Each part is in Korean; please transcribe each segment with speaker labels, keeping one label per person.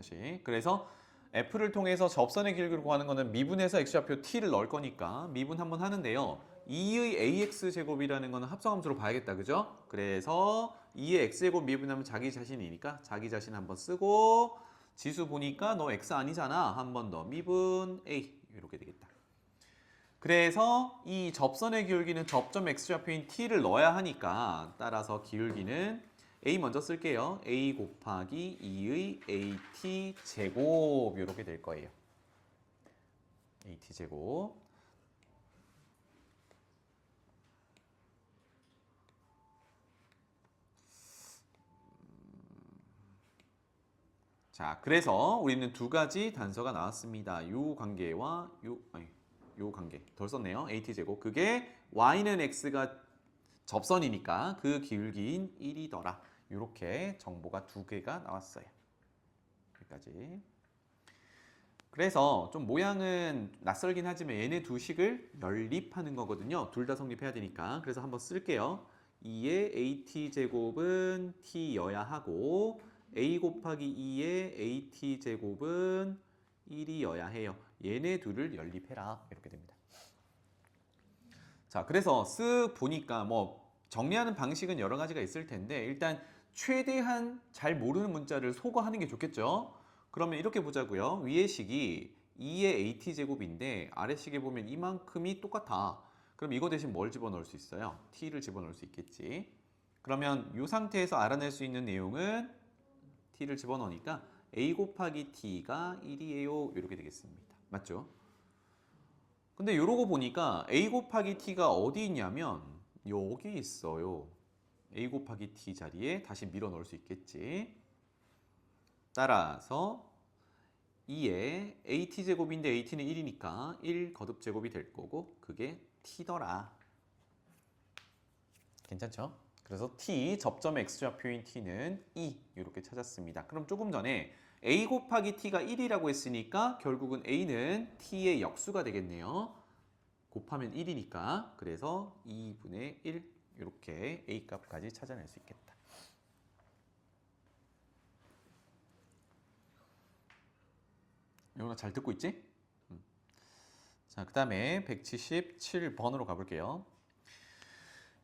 Speaker 1: 다시. 그래서 f를 통해서 접선의 길이를 구하는 거는 미분해서 x좌표 t를 넣을 거니까 미분 한번 하는데요. 2의 ax 제곱이라는 거는 합성함수로 봐야겠다. 그죠? 그래서 2의 x제곱 미분하면 자기 자신이니까 자기 자신 한번 쓰고 지수 보니까 너 x 아니잖아. 한 번 더 미분 a 이렇게 되겠다. 그래서 이 접선의 기울기는 접점 x좌표인 t를 넣어야 하니까 따라서 기울기는 a 먼저 쓸게요. a 곱하기 2의 at 제곱 이렇게 될 거예요. at 제곱. 자, 그래서 우리는 두 가지 단서가 나왔습니다. 요 관계와 요 관계. 덜 썼네요. at 제곱. 그게 y는 x가 접선이니까 그 기울기인 1이더라. 이렇게 정보가 두 개가 나왔어요. 여기까지. 그래서 좀 모양은 낯설긴 하지만 얘네 두 식을 연립하는 거거든요. 둘 다 성립해야 되니까. 그래서 한번 쓸게요. 2의 at 제곱은 t여야 하고 a 곱하기 2의 at 제곱은 1이어야 해요. 얘네 둘을 연립해라. 이렇게 됩니다. 자, 그래서 쓱 보니까 뭐 정리하는 방식은 여러 가지가 있을 텐데 일단 최대한 잘 모르는 문자를 소거하는 게 좋겠죠. 그러면 이렇게 보자고요. 위의 식이 2의 at제곱인데 아래식에 보면 이만큼이 똑같아. 그럼 이거 대신 뭘 집어넣을 수 있어요? t를 집어넣을 수 있겠지. 그러면 이 상태에서 알아낼 수 있는 내용은 t를 집어넣으니까 a 곱하기 t가 1이에요. 이렇게 되겠습니다. 맞죠? 근데 이러고 보니까 a 곱하기 t가 어디 있냐면 여기 있어요. a 곱하기 t 자리에 다시 밀어 넣을 수 있겠지. 따라서 2에 at제곱인데 at는 1이니까 1 거듭 제곱이 될 거고 그게 t더라. 괜찮죠? 그래서 t 접점 x좌표인 t는 2 이렇게 찾았습니다. 그럼 조금 전에 a 곱하기 t가 1이라고 했으니까 결국은 a는 t의 역수가 되겠네요. 곱하면 1이니까 그래서 2분의 1 이렇게 a 값까지 찾아낼 수 있겠다. 영훈아 잘 듣고 있지? 자, 그 다음에 177번으로 가볼게요.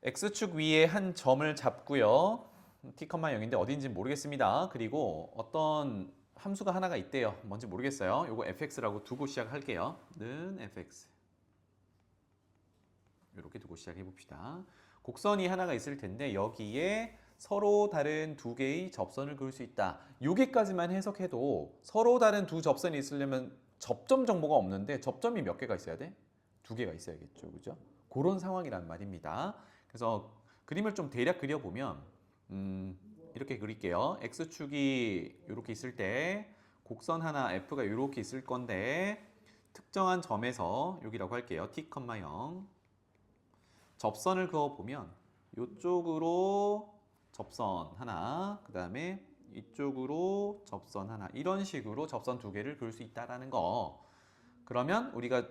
Speaker 1: x축 위에 한 점을 잡고요. t, 0인데 어딘지 모르겠습니다. 그리고 어떤 함수가 하나가 있대요. 뭔지 모르겠어요. 요거 fx라고 두고 시작할게요. 는 fx 이렇게 두고 시작해 봅시다. 곡선이 하나가 있을 텐데 여기에 서로 다른 두 개의 접선을 그을 수 있다. 여기까지만 해석해도 서로 다른 두 접선이 있으려면 접점 정보가 없는데 접점이 몇 개가 있어야 돼? 두 개가 있어야겠죠. 그죠? 그런 상황이란 말입니다. 그래서 그림을 좀 대략 그려보면 이렇게 그릴게요. x축이 이렇게 있을 때 곡선 하나 f가 이렇게 있을 건데 특정한 점에서 여기라고 할게요. t, 0 접선을 그어보면 이쪽으로 접선 하나, 그 다음에 이쪽으로 접선 하나 이런 식으로 접선 두 개를 그을 수 있다라는 거. 그러면 우리가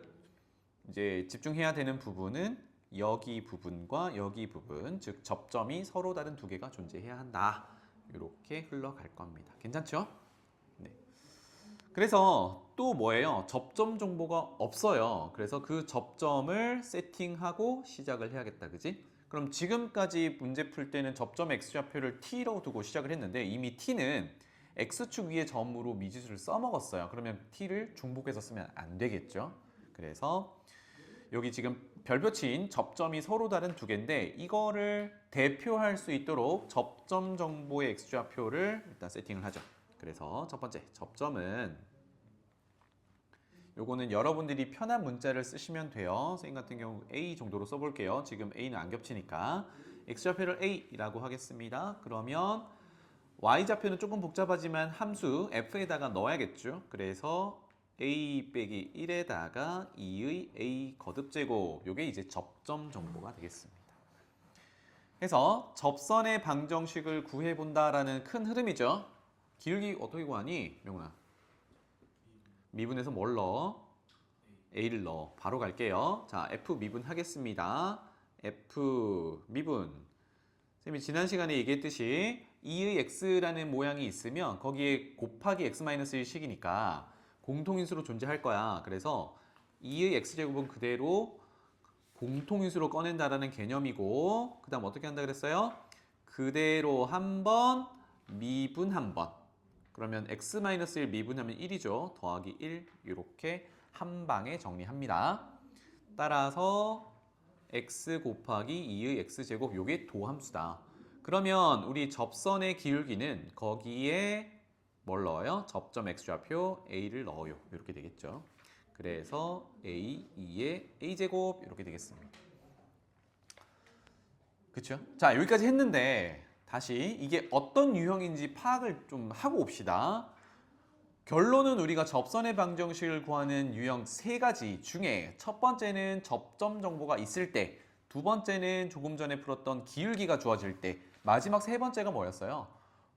Speaker 1: 이제 집중해야 되는 부분은 여기 부분과 여기 부분, 즉 접점이 서로 다른 두 개가 존재해야 한다. 이렇게 흘러갈 겁니다. 괜찮죠? 네. 그래서 또 뭐예요? 접점 정보가 없어요. 그래서 그 접점을 세팅하고 시작을 해야겠다. 그지? 그럼 지금까지 문제 풀 때는 접점 x좌표를 t로 두고 시작을 했는데 이미 t는 x축 위의 점으로 미지수를 써먹었어요. 그러면 t를 중복해서 쓰면 안 되겠죠. 그래서 여기 지금 별표치인 접점이 서로 다른 두 개인데 이거를 대표할 수 있도록 접점 정보의 x좌표를 일단 세팅을 하죠. 그래서 첫 번째 접점은 요거는 여러분들이 편한 문자를 쓰시면 돼요. 선생님 같은 경우 A 정도로 써볼게요. 지금 A는 안 겹치니까 x좌표를 A라고 하겠습니다. 그러면 y좌표는 조금 복잡하지만 함수 f에다가 넣어야겠죠. 그래서 a 빼기 1에다가 2의 a 거듭제곱 요게 이제 접점 정보가 되겠습니다. 그래서 접선의 방정식을 구해본다라는 큰 흐름이죠. 기울기 어떻게 구하니? 명훈아. 미분해서 뭘 넣어? a를 넣어. 바로 갈게요. 자, f 미분 하겠습니다. f 미분. 쌤이 지난 시간에 얘기했듯이 2의 x라는 모양이 있으면 거기에 곱하기 x-1식이니까 공통인수로 존재할 거야. 그래서 2의 x제곱은 그대로 공통인수로 꺼낸다라는 개념이고, 그 다음 어떻게 한다 그랬어요? 그대로 한 번, 미분 한 번. 그러면 x-1 미분하면 1이죠. 더하기 1 이렇게 한 방에 정리합니다. 따라서 x 곱하기 2의 x제곱 요게 도함수다. 그러면 우리 접선의 기울기는 거기에 뭘 넣어요? 접점 x좌표 a를 넣어요. 이렇게 되겠죠. 그래서 a, 2의 a제곱 이렇게 되겠습니다. 그렇죠? 자, 여기까지 했는데 다시 이게 어떤 유형인지 파악을 좀 하고 옵시다. 결론은 우리가 접선의 방정식을 구하는 유형 세 가지 중에 첫 번째는 접점 정보가 있을 때, 두 번째는 조금 전에 풀었던 기울기가 주어질 때, 마지막 세 번째가 뭐였어요?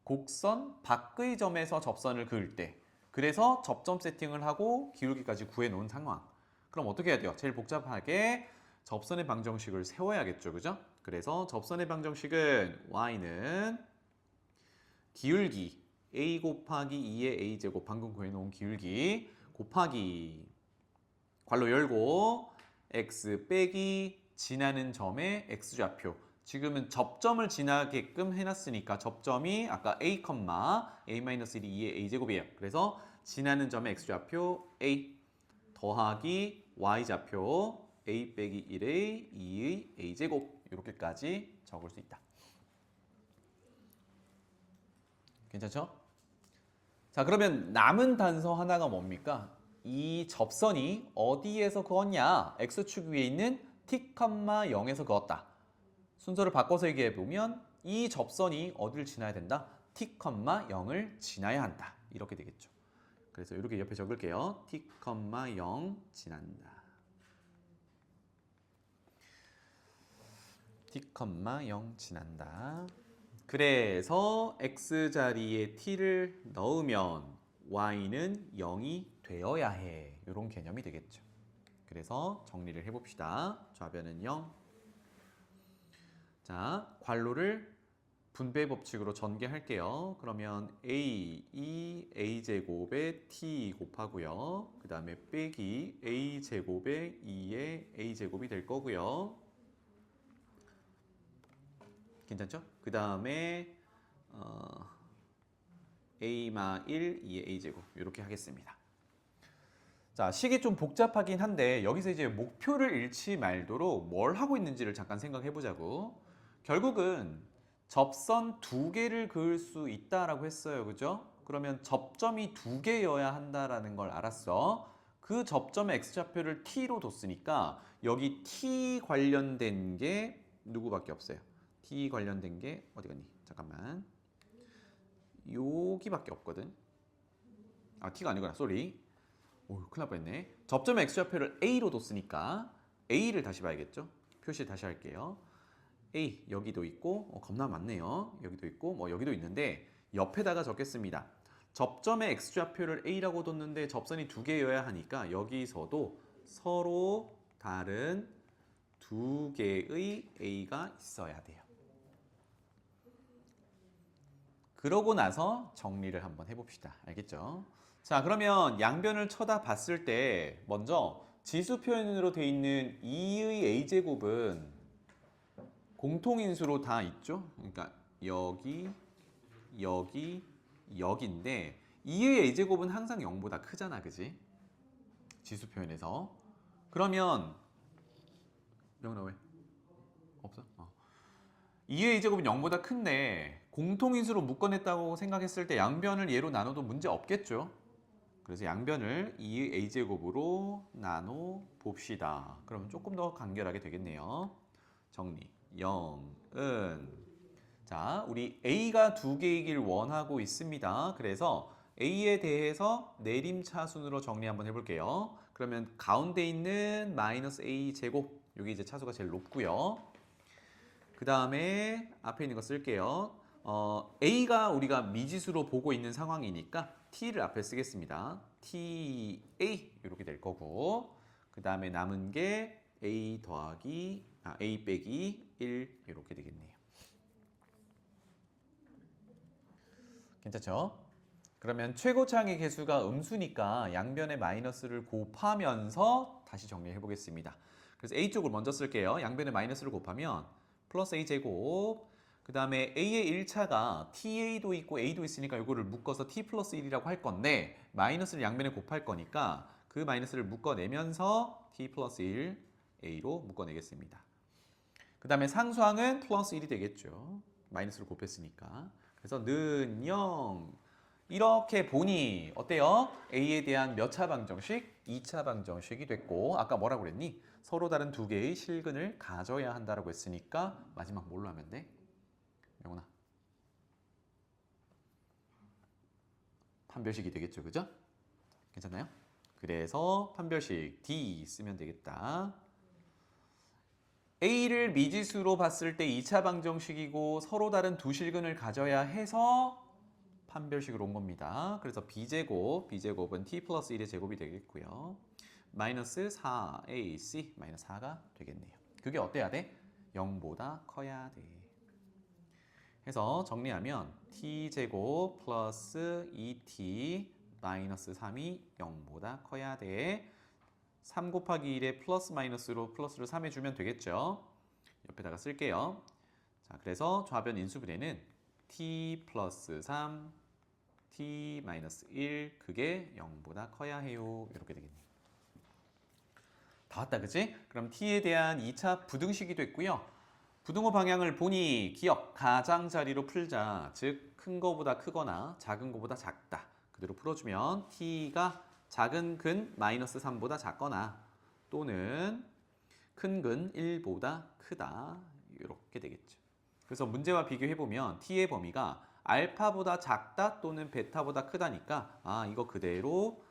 Speaker 1: 곡선 밖의 점에서 접선을 그을 때. 그래서 접점 세팅을 하고 기울기까지 구해놓은 상황. 그럼 어떻게 해야 돼요? 제일 복잡하게 접선의 방정식을 세워야겠죠, 그죠? 그래서 접선의 방정식은 y는 기울기 a 곱하기 2의 a제곱, 방금 구해놓은 기울기 곱하기 괄호 열고 x 빼기 지나는 점의 x좌표. 지금은 접점을 지나게끔 해놨으니까 접점이 아까 a, a-1이 2의 a제곱이에요. 그래서 지나는 점의 x좌표 a 더하기 y좌표 a 빼기 1의 2의 a제곱 이렇게까지 적을 수 있다. 괜찮죠? 자, 그러면 남은 단서 하나가 뭡니까? 이 접선이 어디에서 그었냐? x축 위에 있는 t, 0에서 그었다. 순서를 바꿔서 얘기해 보면 이 접선이 어디를 지나야 된다? t, 0을 지나야 한다. 이렇게 되겠죠. 그래서 이렇게 옆에 적을게요. t, 0 지난다. t, 0 지난다. 그래서 x자리에 t를 넣으면 y는 0이 되어야 해. 이런 개념이 되겠죠. 그래서 정리를 해봅시다. 좌변은 0. 자, 괄호를 분배 법칙으로 전개할게요. 그러면 a, 2, a제곱에 t 곱하고요. 그 다음에 빼기 a제곱에 2의 a제곱이 될 거고요. 괜찮죠? 그 다음에 a-1, 2의 a제곱 이렇게 하겠습니다. 자, 식이 좀 복잡하긴 한데 여기서 이제 목표를 잃지 말도록 뭘 하고 있는지를 잠깐 생각해 보자고. 결국은 접선 두 개를 그을 수 있다라고 했어요. 그죠? 그러면 접점이 두 개여야 한다라는 걸 알았어. 그 접점의 x좌표를 t로 뒀으니까 여기 t 관련된 게 누구밖에 없어요. t 관련된 게 어디 갔니? 잠깐만. 여기밖에 없거든. 아, t가 아니구나. 쏘리. 오, 큰일 날 뻔했네. 접점의 x좌표를 a로 뒀으니까 a를 다시 봐야겠죠. 표시 다시 할게요. a 여기도 있고 겁나 많네요. 여기도 있고 뭐 여기도 있는데 옆에다가 적겠습니다. 접점의 x좌표를 a라고 뒀는데 접선이 두 개여야 하니까 여기서도 서로 다른 두 개의 a가 있어야 돼요. 그러고 나서 정리를 한번 해봅시다. 알겠죠? 자, 그러면 양변을 쳐다봤을 때 먼저 지수 표현으로 되어 있는 2의 a제곱은 공통인수로 다 있죠? 그러니까 여기, 여기, 여기인데 2의 a제곱은 항상 0보다 크잖아, 그지? 지수 표현에서. 그러면 영나 왜? 없어? 2의 a제곱은 0보다 큰데 공통인수로 묶어냈다고 생각했을 때 양변을 얘로 나눠도 문제 없겠죠? 그래서 양변을 2의 a제곱으로 나눠 봅시다. 그러면 조금 더 간결하게 되겠네요. 정리. 0은 자, 우리 a가 두 개이길 원하고 있습니다. 그래서 a에 대해서 내림차순으로 정리 한번 해볼게요. 그러면 가운데 있는 마이너스 a 제곱, 여기 이제 차수가 제일 높고요. 그 다음에 앞에 있는 거 쓸게요. a가 우리가 미지수로 보고 있는 상황이니까 t를 앞에 쓰겠습니다. ta 이렇게 될 거고, 그 다음에 남은 게 a 빼기 1 이렇게 되겠네요. 괜찮죠? 그러면 최고차항의 개수가 음수니까 양변에 마이너스를 곱하면서 다시 정리해 보겠습니다. 그래서 A쪽을 먼저 쓸게요. 양변에 마이너스를 곱하면 플러스 A제곱, 그 다음에 A의 1차가 TA도 있고 A도 있으니까 이거를 묶어서 T 플러스 1이라고 할 건데 마이너스를 양변에 곱할 거니까 그 마이너스를 묶어내면서 T 플러스 1 A로 묶어내겠습니다. 그 다음에 상수항은 플러스 1이 되겠죠. 마이너스를 곱했으니까. 그래서 는 0. 이렇게 보니 어때요? A에 대한 몇 차 방정식? 2차 방정식이 됐고 아까 뭐라고 그랬니? 서로 다른 두 개의 실근을 가져야 한다고 했으니까 마지막 뭘로 하면 돼? 명훈아. 판별식이 되겠죠. 그죠? 괜찮나요? 그래서 판별식 D 쓰면 되겠다. A를 미지수로 봤을 때 2차 방정식이고 서로 다른 두 실근을 가져야 해서 판별식으로 온 겁니다. 그래서 B제곱은 T 플러스 1의 제곱이 되겠고요. 마이너스 4AC 마이너스 4가 되겠네요. 그게 어때야 돼? 0보다 커야 돼. 해서 정리하면 T제곱 플러스 2T 마이너스 3이 0보다 커야 돼. 3 곱하기 1에 플러스 마이너스로 플러스를 3 해주면 되겠죠. 옆에다가 쓸게요. 자, 그래서 좌변 인수분해는 t 플러스 3, t 마이너스 1 그게 0보다 커야 해요. 이렇게 되겠네요. 다 왔다, 그치? 그럼 t에 대한 2차 부등식이 됐고요. 부등호 방향을 보니 기억, 가장자리로 풀자. 즉 큰 거보다 크거나 작은 거보다 작다. 그대로 풀어주면 t가 작은 근 마이너스 3보다 작거나 또는 큰 근 1보다 크다. 이렇게 되겠죠. 그래서 문제와 비교해보면 t의 범위가 알파보다 작다 또는 베타보다 크다니까 이거 그대로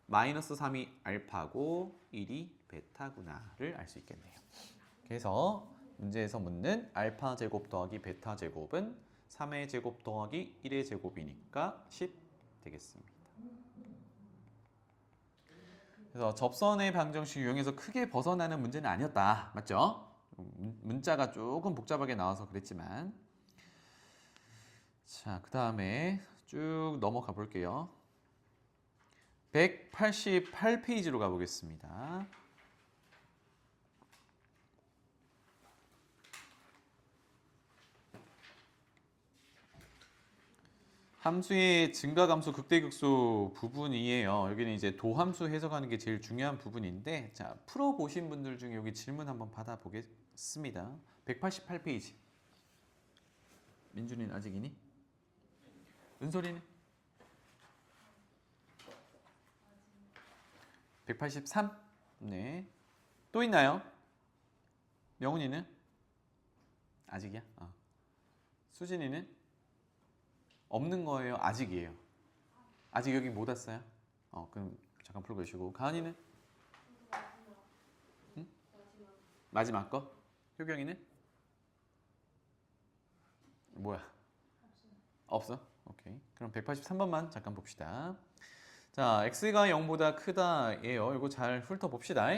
Speaker 1: 마이너스 3이 알파고 1이 베타구나를 알 수 있겠네요. 그래서 문제에서 묻는 알파 제곱 더하기 베타 제곱은 3의 제곱 더하기 1의 제곱이니까 10 되겠습니다. 그래서 접선의 방정식 유형에서 크게 벗어나는 문제는 아니었다. 맞죠? 문자가 조금 복잡하게 나와서 그랬지만 자, 그 다음에 쭉 넘어가 볼게요. 188페이지로 가보겠습니다. 함수의 증가감소 극대극소 부분이에요. 여기는 이제 도함수 해석하는 게 제일 중요한 부분인데 자, 풀어보신 분들 중에 여기 질문 한번 받아보겠습니다. 188페이지. 민준이는 아직이니? 은솔이는? 183? 네. 또 있나요? 명훈이는? 아직이야? 수진이는? 없는 거예요? 아직이에요? 아직 여기 못 왔어요? 그럼 잠깐 풀고 계시고 가은이는? 응? 마지막 거? 효경이는? 뭐야? 없어? 오케이. 그럼 183번만 잠깐 봅시다. 자, x가 0보다 크다예요. 이거 잘 훑어봅시다.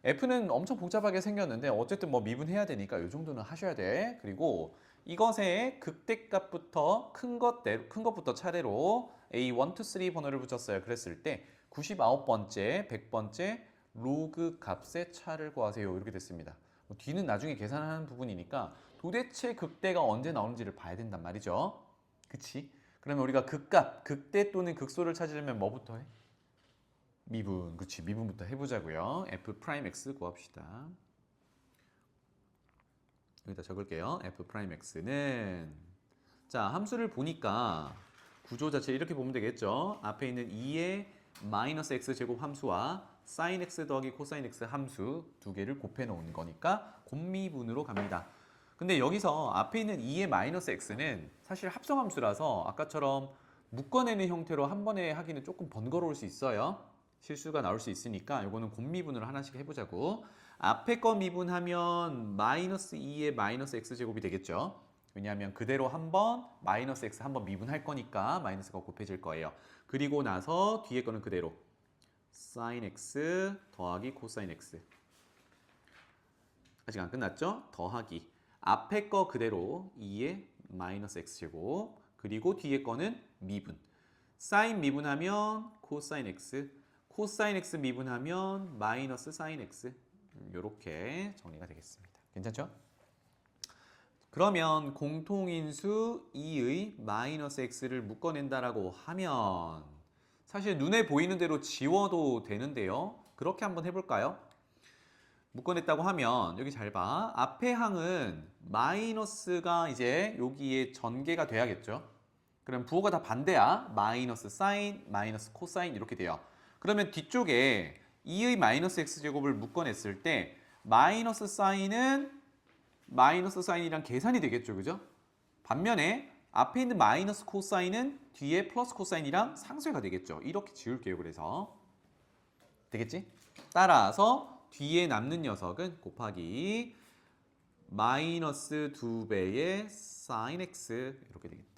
Speaker 1: f는 엄청 복잡하게 생겼는데 어쨌든 뭐 미분해야 되니까 이 정도는 하셔야 돼. 그리고 이것의 극대값부터 큰 것부터 차례로 A1, 2, 3 번호를 붙였어요. 그랬을 때 99번째, 100번째 로그 값의 차를 구하세요. 이렇게 됐습니다. 뒤는 나중에 계산하는 부분이니까 도대체 극대가 언제 나오는지를 봐야 된단 말이죠. 그치? 그러면 우리가 극값, 극대 또는 극소를 찾으려면 뭐부터 해? 미분, 그치? 미분부터 해보자고요. f'x 구합시다. 여기다 적을게요. f'x는 자, 함수를 보니까 구조 자체 이렇게 보면 되겠죠. 앞에 있는 2의 마이너스 x제곱 함수와 sin x 더하기 코사인 x 함수 두 개를 곱해 놓은 거니까 곱미분으로 갑니다. 근데 여기서 앞에 있는 2의 마이너스 x는 사실 합성함수라서 아까처럼 묶어내는 형태로 한 번에 하기는 조금 번거로울 수 있어요. 실수가 나올 수 있으니까 이거는 곱미분으로 하나씩 해보자고. 앞에 거 미분하면 마이너스 2의 마이너스 x제곱이 되겠죠. 왜냐하면 그대로 한번 마이너스 x 한번 미분할 거니까 마이너스가 곱해질 거예요. 그리고 나서 뒤에 거는 그대로 sin x 더하기 코사인 x. 아직 안 끝났죠? 더하기 앞에 거 그대로 2의 마이너스 x제곱. 그리고 뒤에 거는 미분. 사인 미분하면 코사인 x, 코사인 x 미분하면 마이너스 사인 x. 이렇게 정리가 되겠습니다. 괜찮죠? 그러면 공통인수 2의 마이너스 x를 묶어낸다라고 하면 사실 눈에 보이는 대로 지워도 되는데요. 그렇게 한번 해볼까요? 묶어냈다고 하면 여기 잘 봐. 앞에 항은 마이너스가 이제 여기에 전개가 돼야겠죠. 그럼 부호가 다 반대야. 마이너스 사인, 마이너스 코사인 이렇게 돼요. 그러면 뒤쪽에 2의 마이너스 x제곱을 묶어냈을 때 마이너스 사인은 마이너스 사인이랑 계산이 되겠죠. 그죠? 반면에 앞에 있는 마이너스 코사인은 뒤에 플러스 코사인이랑 상쇄가 되겠죠. 이렇게 지울게요. 그래서 되겠지? 따라서 뒤에 남는 녀석은 곱하기 마이너스 2배의 사인 x 이렇게 되겠다.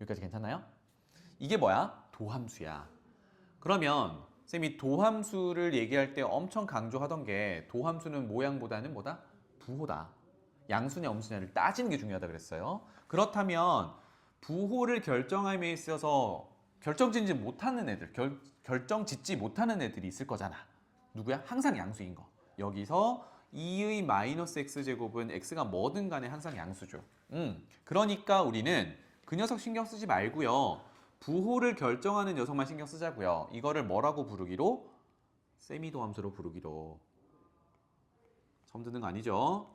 Speaker 1: 여기까지 괜찮나요? 이게 뭐야? 도함수야. 그러면 쌤이 도함수를 얘기할 때 엄청 강조하던 게 도함수는 모양보다는 뭐다? 부호다. 양수냐 음수냐를 따지는 게 중요하다 그랬어요. 그렇다면 부호를 결정함에 있어서 결정짓지 못하는 애들, 결정짓지 못하는 애들이 있을 거잖아. 누구야? 항상 양수인 거. 여기서 2의 마이너스 x제곱은 x가 뭐든 간에 항상 양수죠. 그러니까 우리는 그 녀석 신경 쓰지 말고요. 부호를 결정하는 녀석만 신경 쓰자고요. 이거를 뭐라고 부르기로? 세미도함수로 부르기로. 처음 듣는 거 아니죠?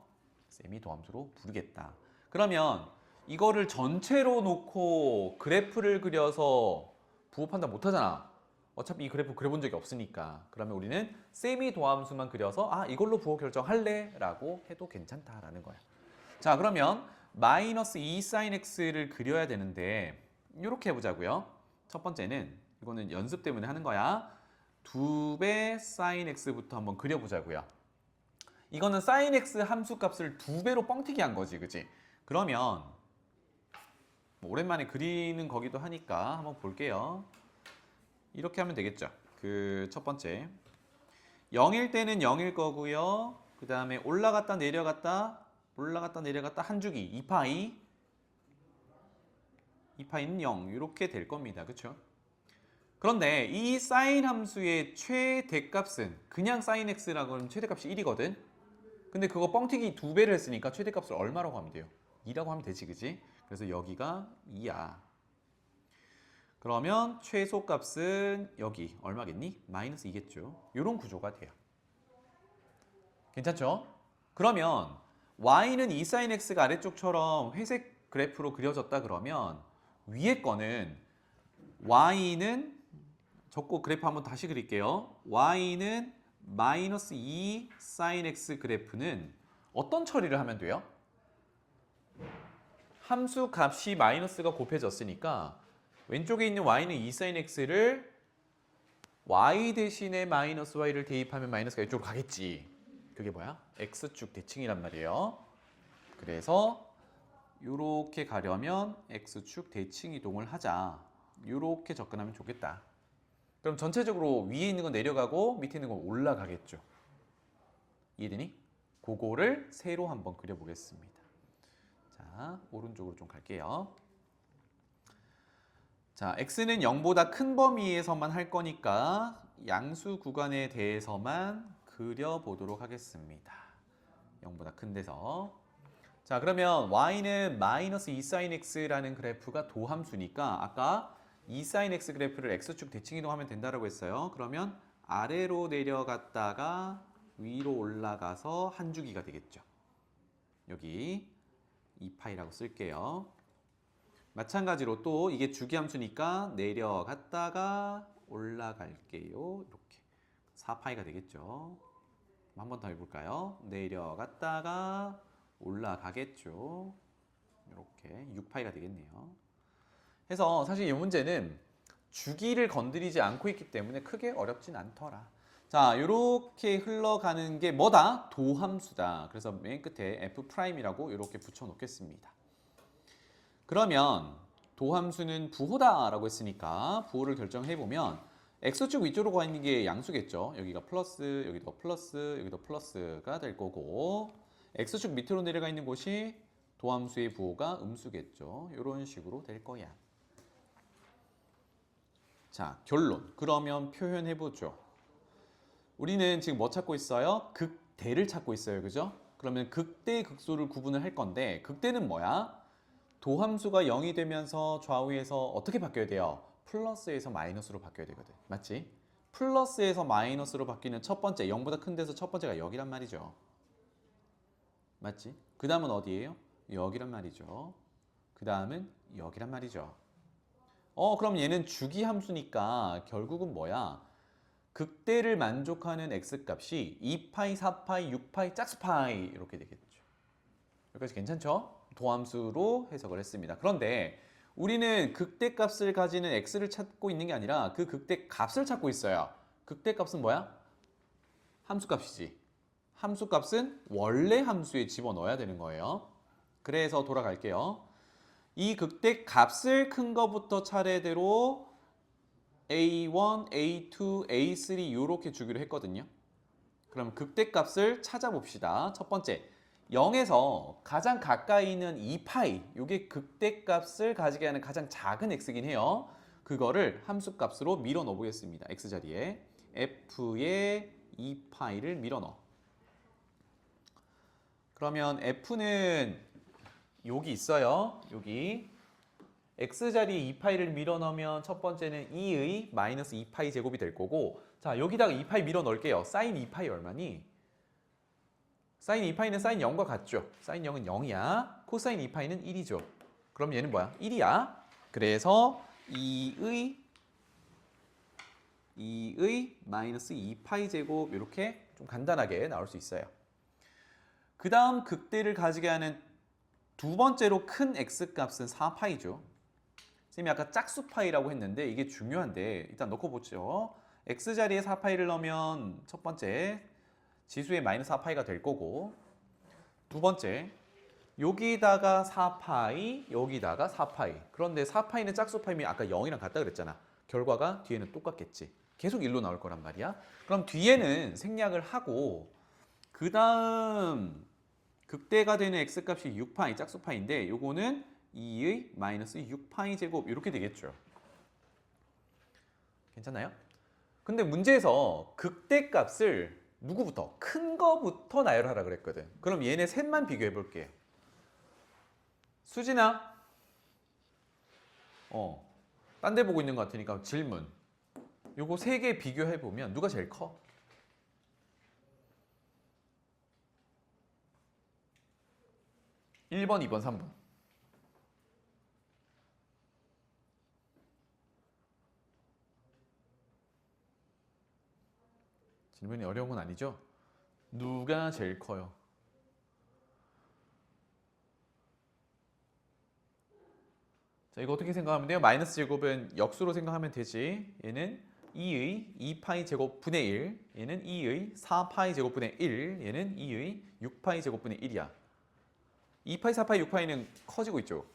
Speaker 1: 세미도함수로 부르겠다. 그러면 이거를 전체로 놓고 그래프를 그려서 부호 판단 못 하잖아. 어차피 이 그래프 그려본 적이 없으니까. 그러면 우리는 세미도함수만 그려서 아 이걸로 부호 결정할래? 라고 해도 괜찮다라는 거야. 자 그러면 마이너스 2 sin x를 그려야 되는데 이렇게 해보자고요. 첫 번째는 이거는 연습 때문에 하는 거야. 2배 sin x부터 한번 그려보자고요. 이거는 sin x 함수값을 2배로 뻥튀기 한 거지, 그치? 그러면 뭐 오랜만에 그리는 거기도 하니까 한번 볼게요. 이렇게 하면 되겠죠. 그 첫 번째 0일 때는 0일 거고요. 그 다음에 올라갔다 내려갔다 한 주기 2파이 2파이는 0 이렇게 될 겁니다. 그렇죠? 그런데 이 sin 함수의 최대값은 그냥 sin x라고 하면 최대값이 1이거든. 근데 그거 뻥튀기 2배를 했으니까 최대값을 얼마라고 하면 돼요? 2라고 하면 되지, 그지? 그래서 여기가 2야. 그러면 최소값은 여기 얼마겠니? 마이너스 2겠죠. 이런 구조가 돼요. 괜찮죠? 그러면 y는 2 sin x가 아래쪽처럼 회색 그래프로 그려졌다 그러면 위에 거는 y는 적고 그래프 한번 다시 그릴게요. y는 마이너스 2 sin x 그래프는 어떤 처리를 하면 돼요? 함수 값이 마이너스가 곱해졌으니까 왼쪽에 있는 y는 2 sin x를 y 대신에 마이너스 y를 대입하면 마이너스가 이쪽으로 가겠지. 그게 뭐야? x축 대칭이란 말이에요. 그래서 이렇게 가려면 x축 대칭 이동을 하자. 이렇게 접근하면 좋겠다. 그럼 전체적으로 위에 있는 건 내려가고 밑에 있는 건 올라가겠죠. 이해되니? 그거를 세로 한번 그려보겠습니다. 자, 오른쪽으로 좀 갈게요. 자, x는 0보다 큰 범위에서만 할 거니까 양수 구간에 대해서만 그려보도록 하겠습니다. 0보다 큰 데서. 자, 그러면 y는 마이너스 2 sin x라는 그래프가 도함수니까 아까 2 sin x 그래프를 x축 대칭 이동하면 된다고 했어요. 그러면 아래로 내려갔다가 위로 올라가서 한 주기가 되겠죠. 여기 2파이라고 쓸게요. 마찬가지로 또 이게 주기함수니까 내려갔다가 올라갈게요. 이렇게 4파이가 되겠죠. 한 번 더 해볼까요? 내려갔다가 올라가겠죠. 이렇게 6파이가 되겠네요. 해서 사실 이 문제는 주기를 건드리지 않고 있기 때문에 크게 어렵진 않더라. 자, 이렇게 흘러가는 게 뭐다? 도함수다. 그래서 맨 끝에 f'이라고 이렇게 붙여 놓겠습니다. 그러면 도함수는 부호다라고 했으니까 부호를 결정해 보면 x축 위쪽으로 가 있는 게 양수겠죠. 여기가 플러스, 여기도 플러스, 여기도 플러스가 될 거고 x축 밑으로 내려가 있는 곳이 도함수의 부호가 음수겠죠. 이런 식으로 될 거야. 자, 결론. 그러면 표현해보죠. 우리는 지금 뭐 찾고 있어요? 극대를 찾고 있어요. 그죠? 그러면 극대, 극소를 구분을 할 건데 극대는 뭐야? 도함수가 0이 되면서 좌우에서 어떻게 바뀌어야 돼요? 플러스에서 마이너스로 바뀌어야 되거든. 맞지? 플러스에서 마이너스로 바뀌는 첫 번째, 0보다 큰 데서 첫 번째가 여기란 말이죠. 맞지? 그 다음은 어디예요? 여기란 말이죠. 그 다음은 여기란 말이죠. 그럼 얘는 주기함수니까 결국은 뭐야? 극대를 만족하는 x값이 2파이, 4파이, 6파이, 짝수파이 이렇게 되겠죠. 여기까지 괜찮죠? 도함수로 해석을 했습니다. 그런데 우리는 극대값을 가지는 x를 찾고 있는 게 아니라 그 극대값을 찾고 있어요. 극대값은 뭐야? 함수값이지. 함수값은 원래 함수에 집어넣어야 되는 거예요. 그래서 돌아갈게요. 이 극대값을 큰 거부터 차례대로 A1, A2, A3 이렇게 주기로 했거든요. 그럼 극대값을 찾아봅시다. 첫 번째, 0에서 가장 가까이 있는 2파이, 이게 극대값을 가지게 하는 가장 작은 x이긴 해요. 그거를 함수값으로 밀어 넣어 보겠습니다. x자리에 f의 2파이를 밀어 넣어. 그러면 f는 여기 있어요. 여기 x자리에 2파이를 밀어 넣으면 첫 번째는 2의 마이너스 2파이 제곱이 될 거고, 자 여기다가 2파이 밀어 넣을게요. 사인 2파이 얼마니? 사인 2파이는 사인 0과 같죠? 사인 0은 0이야. 코사인 2파이는 1이죠. 그럼 얘는 뭐야? 1이야. 그래서 2의 마이너스 2파이 제곱 이렇게 좀 간단하게 나올 수 있어요. 그 다음 극대를 가지게 하는 두 번째로 큰 x값은 4파이죠. 선생님이 아까 짝수파이라고 했는데 이게 중요한데 일단 넣고 보죠. x자리에 4파이를 넣으면 첫 번째 지수의 마이너스 4파이가 될 거고, 두 번째 여기다가 4파이, 여기다가 4파이. 그런데 4파이는 짝수파이면 아까 0이랑 같다 그랬잖아. 결과가 뒤에는 똑같겠지. 계속 1로 나올 거란 말이야. 그럼 뒤에는 생략을 하고 그 다음 극대가 되는 x값이 6파이, 짝수파이인데 요거는 2의 마이너스 6파이 제곱 이렇게 되겠죠. 괜찮나요? 근데 문제에서 극대값을 누구부터? 큰 거부터 나열하라 그랬거든. 그럼 얘네 셋만 비교해 볼게. 수진아, 딴 데 보고 있는 것 같으니까 질문. 요거 세 개 비교해 보면 누가 제일 커? (1번) (2번) (3번) 질문이 어려운 건 아니죠? 누가 제일 커요? 자, 이거 어떻게 생각하면 돼요? 마이너스 제곱은 역수로 생각하면 되지. 얘는 2의 2파이 제곱분의 1, 얘는 2의 4파이 제곱분의 1, 얘는 2의 6파이 제곱분의 1이야. 2파이, 4파이, 6파이는 커지고 있죠.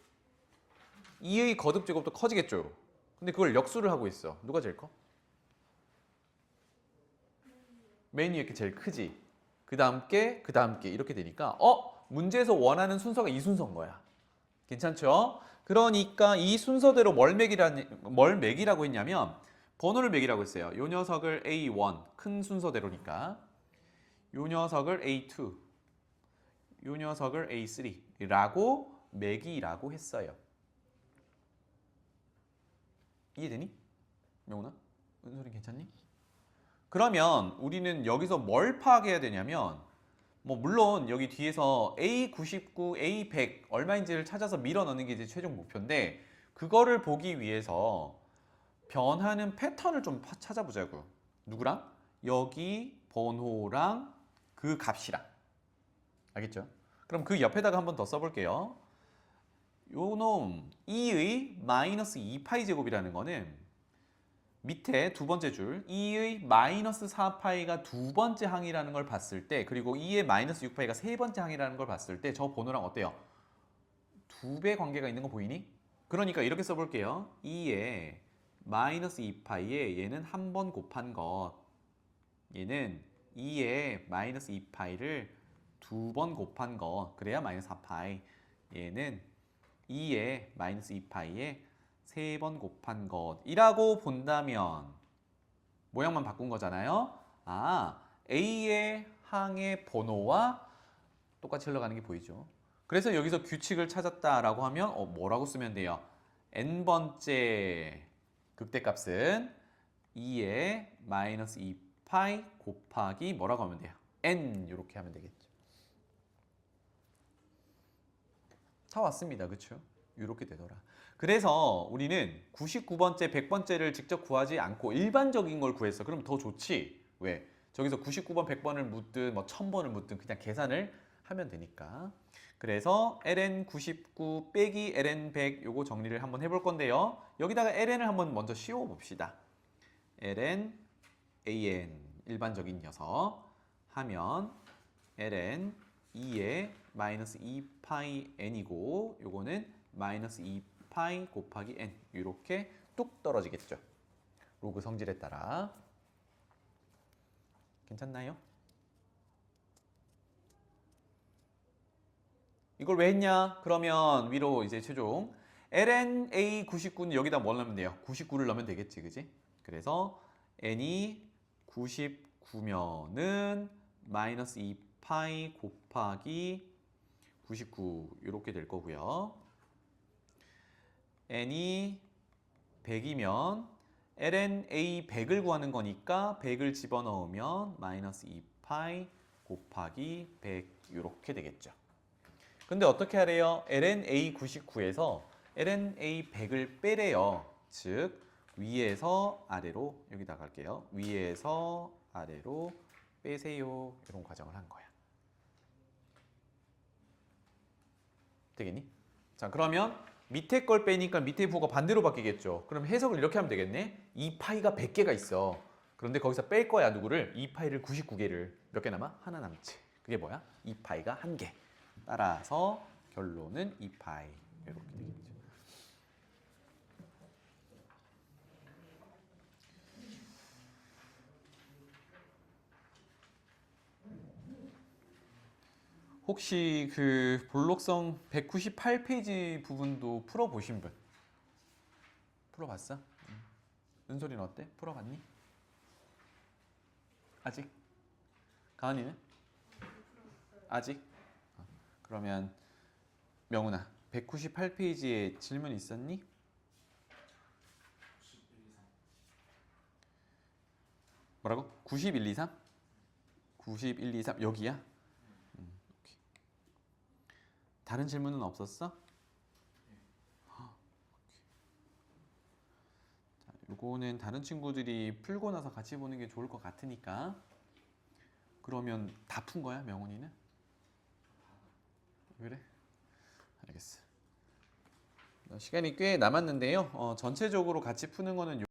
Speaker 1: 2의 거듭 제곱도 커지겠죠. 근데 그걸 역수를 하고 있어. 누가 제일 커? 메인이 이렇게 제일 크지. 그 다음 게, 그 다음 게 이렇게 되니까 문제에서 원하는 순서가 이 순서인 거야. 괜찮죠? 그러니까 이 순서대로 뭘 매기라고 했냐면 번호를 매기라고 했어요. 요 녀석을 A1 큰 순서대로니까, 요 녀석을 A2, 요 녀석을 A3라고 매기라고 했어요. 이해되니? 명훈아? 은솔이 괜찮니? 그러면 우리는 여기서 뭘 파악해야 되냐면, 물론 여기 뒤에서 A99, A100 얼마인지를 찾아서 밀어 넣는 게 이제 최종 목표인데, 그거를 보기 위해서 변하는 패턴을 좀 찾아보자고. 누구랑? 여기 번호랑 그 값이랑. 알겠죠? 그럼 그 옆에다가 한 번 더 써볼게요. 요놈 2의 마이너스 2파이 제곱이라는 거는 밑에 두 번째 줄 2의 마이너스 4파이가 두 번째 항이라는 걸 봤을 때, 그리고 2의 마이너스 6파이가 세 번째 항이라는 걸 봤을 때 저 번호랑 어때요? 두 배 관계가 있는 거 보이니? 그러니까 이렇게 써볼게요. 2의 마이너스 2파이에 얘는 한 번 곱한 것, 얘는 2의 마이너스 2파이를 두 번 곱한 것, 그래야 마이너스 4파이, 얘는 2에 마이너스 2파이에 3번 곱한 것이라고 본다면 모양만 바꾼 거잖아요. 아, A의 항의 번호와 똑같이 흘러가는 게 보이죠. 그래서 여기서 규칙을 찾았다라고 하면 뭐라고 쓰면 돼요? n번째 극대값은 2에 마이너스 2파이 곱하기 뭐라고 하면 돼요? n 이렇게 하면 되겠죠. 다 왔습니다. 그렇죠? 이렇게 되더라. 그래서 우리는 99번째, 100번째를 직접 구하지 않고 일반적인 걸 구했어. 그럼 더 좋지. 왜? 저기서 99번, 100번을 묻든 뭐 1000번을 묻든 그냥 계산을 하면 되니까. 그래서 ln99 빼기 ln100 요거 정리를 한번 해볼 건데요. 여기다가 ln을 한번 먼저 씌워 봅시다. ln an 일반적인 녀석 하면 ln 2에 마이너스 2파이 n이고 요거는 마이너스 2파이 곱하기 n 이렇게 뚝 떨어지겠죠. 로그 성질에 따라. 괜찮나요? 이걸 왜 했냐? 그러면 위로 이제 최종 ln A99는 여기다 뭘 넣으면 돼요? 99를 넣으면 되겠지, 그지? 그래서 n이 99면은 마이너스 2파이 곱하기 99 이렇게 될 거고요. n이 100이면 ln A100을 구하는 거니까 100을 집어넣으면 마이너스 2파이 곱하기 100 이렇게 되겠죠. 근데 어떻게 하래요? ln A99에서 ln A100을 빼래요. 즉 위에서 아래로 여기다 갈게요. 위에서 아래로 빼세요. 이런 과정을 한 거야. 되겠니? 자, 그러면 밑에 걸 빼니까 밑에 부호가 반대로 바뀌겠죠. 그럼 해석을 이렇게 하면 되겠네. 2파이가 100개가 있어. 그런데 거기서 뺄 거야. 누구를? 2파이를 99개를. 몇 개 남아? 하나 남지. 그게 뭐야? 2파이가 1개. 따라서 결론은 2파이. 이렇게 되겠죠. 혹시 그 볼록성 198페이지 부분도 풀어보신 분? 풀어봤어? 은솔이는 어때? 풀어봤니? 아직? 가은이는? 아직? 그러면 명훈아 198페이지에 질문 있었니? 뭐라고? 91, 2, 3? 91, 2, 3 여기야? 오케이. 다른 질문은 없었어? 자, 요거는 다른 친구들이 풀고 나서 같이 보는 게 좋을 것 같으니까. 그러면 다 푼 거야, 명훈이는? 그래? 알겠어. 시간이 꽤 남았는데요. 전체적으로 같이 푸는 거는